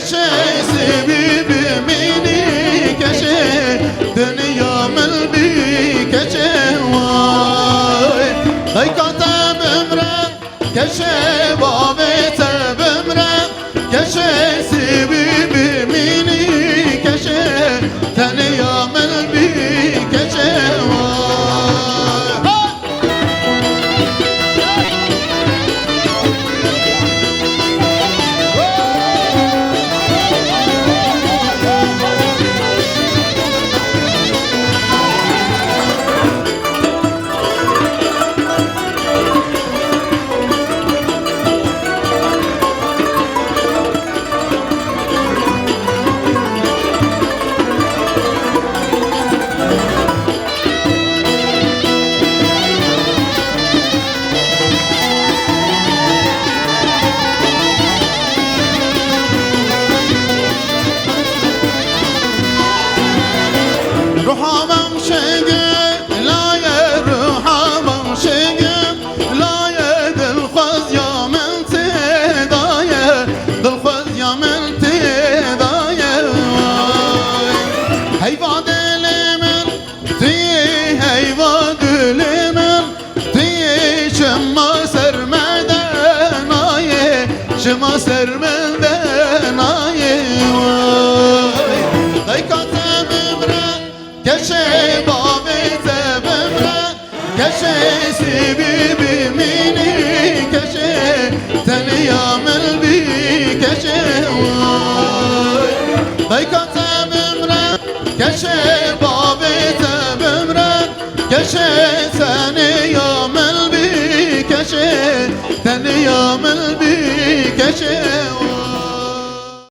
کشیسی بی بمینی کشه دنیا مل بی کشه وای ای کاتا بمرم کشه بابت بمرم کشیسی بی بمینی کشه دنیا مل بی کشه روحام شگم لای روحام شگم لای دلخواز یا من تدای دلخواز یا من تدای حیوا دل من توی حیوا دل من توی شما سرمدن آیه شما سرمدن آیه ای کاتم کشه بابت بمرم کشه سیبی بمینی کشه تنیا مل بی کشه ای کاتا بمرم کشه بابت بمرم کشه تنیا مل بی کشه تنیا مل بی کشه